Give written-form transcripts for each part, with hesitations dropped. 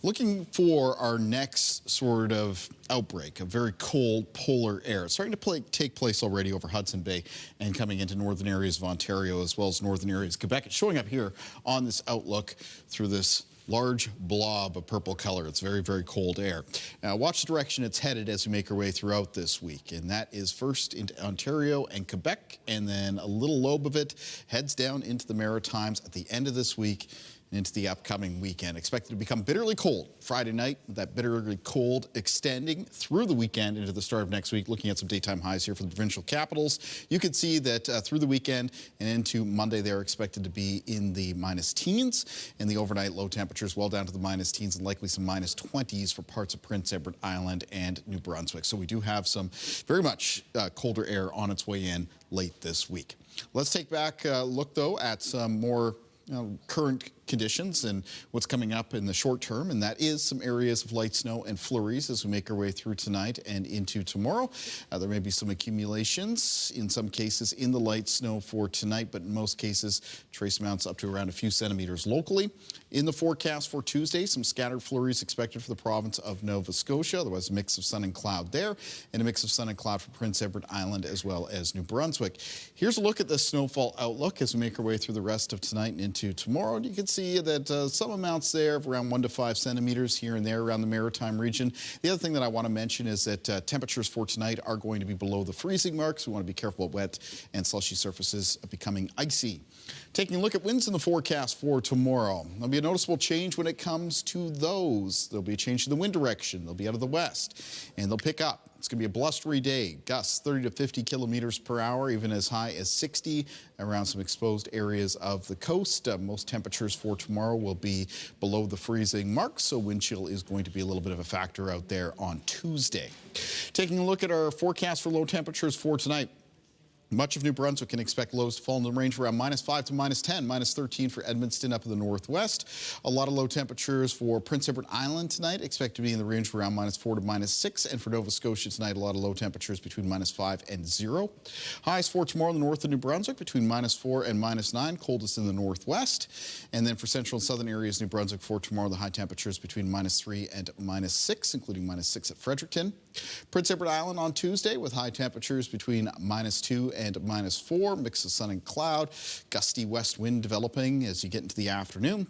Looking for our next sort of outbreak of very cold polar air. It's starting to take place already over Hudson Bay and coming into northern areas of Ontario as well as northern areas of Quebec. It's showing up here on this outlook through this large blob of purple color. It's very, very cold air. Now watch the direction it's headed as we make our way throughout this week. And that is first into Ontario and Quebec, and then a little lobe of it heads down into the Maritimes at the end of this week and into the upcoming weekend. Expected to become bitterly cold Friday night, with that bitterly cold extending through the weekend into the start of next week. Looking at some daytime highs here for the provincial capitals, you can see that through the weekend and into Monday, they're expected to be in the minus teens, and the overnight low temperatures well down to the minus teens and likely some minus 20s for parts of Prince Edward Island and New Brunswick. So we do have some very much colder air on its way in late this week. Let's take back a look, though, at some more current conditions and what's coming up in the short term, and that is some areas of light snow and flurries as we make our way through tonight and into tomorrow. There may be some accumulations in some cases in the light snow for tonight, but in most cases trace amounts up to around a few centimeters locally. In the forecast for Tuesday, some scattered flurries expected for the province of Nova Scotia. Otherwise, a mix of sun and cloud there, and a mix of sun and cloud for Prince Edward Island as well as New Brunswick. Here's a look at the snowfall outlook as we make our way through the rest of tonight and into tomorrow. And you can see that some amounts there of around 1 to 5 centimeters here and there around the Maritime region. The other thing that I want to mention is that temperatures for tonight are going to be below the freezing mark, so we want to be careful about wet and slushy surfaces becoming icy. Taking a look at winds in the forecast for tomorrow. There'll be a noticeable change when it comes to those. There'll be a change in the wind direction. They'll be out of the west, and they'll pick up. It's going to be a blustery day. Gusts 30 to 50 kilometers per hour, even as high as 60 around some exposed areas of the coast. Most temperatures for tomorrow will be below the freezing mark, so wind chill is going to be a little bit of a factor out there on Tuesday. Taking a look at our forecast for low temperatures for tonight. Much of New Brunswick can expect lows to fall in the range around minus 5 to minus 10, minus 13 for Edmundston up in the northwest. A lot of low temperatures for Prince Edward Island tonight, expect to be in the range of around minus 4 to minus 6. And for Nova Scotia tonight, a lot of low temperatures between minus 5 and 0. Highs for tomorrow in the north of New Brunswick between minus 4 and minus 9, coldest in the northwest. And then for central and southern areas, New Brunswick for tomorrow, the high temperatures between minus 3 and minus 6, including minus 6 at Fredericton. Prince Edward Island on Tuesday with high temperatures between minus 2 and minus 4, mix of sun and cloud, gusty west wind developing as you get into the afternoon.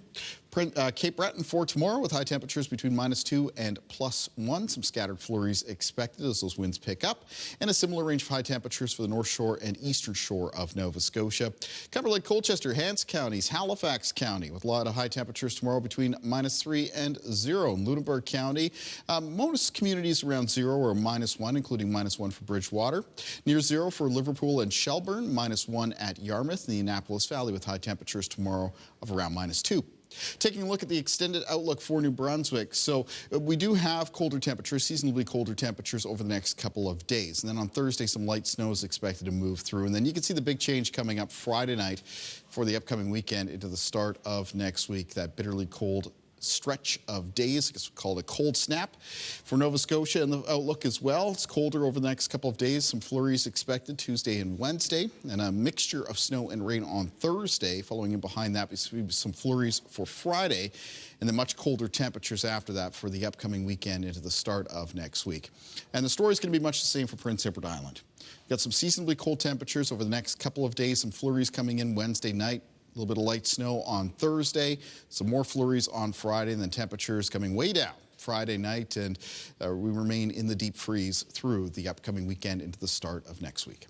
Cape Breton for tomorrow with high temperatures between minus 2 and plus 1. Some scattered flurries expected as those winds pick up, and a similar range of high temperatures for the north shore and eastern shore of Nova Scotia. Cover Lake, Colchester, Hants counties, Halifax County with a lot of high temperatures tomorrow between minus 3 and 0. In Lunenburg County, most communities around 0 or minus 1, including minus 1 for Bridgewater. Near 0 for Liverpool and Shelburne, minus 1 at Yarmouth, in the Annapolis Valley with high temperatures tomorrow of around minus 2. Taking a look at the extended outlook for New Brunswick. So we do have colder temperatures, seasonably colder temperatures over the next couple of days. And then on Thursday, some light snow is expected to move through. And then you can see the big change coming up Friday night for the upcoming weekend into the start of next week, that bitterly cold stretch of days. I guess we call it a cold snap for Nova Scotia and the outlook as well. It's colder over the next couple of days. Some flurries expected Tuesday and Wednesday, and a mixture of snow and rain on Thursday. Following in behind that, some flurries for Friday, and then much colder temperatures after that for the upcoming weekend into the start of next week. And the story is going to be much the same for Prince Edward Island. Got some seasonably cold temperatures over the next couple of days. Some flurries coming in Wednesday night. A little bit of light snow on Thursday, some more flurries on Friday, and then temperatures coming way down Friday night, and we remain in the deep freeze through the upcoming weekend into the start of next week.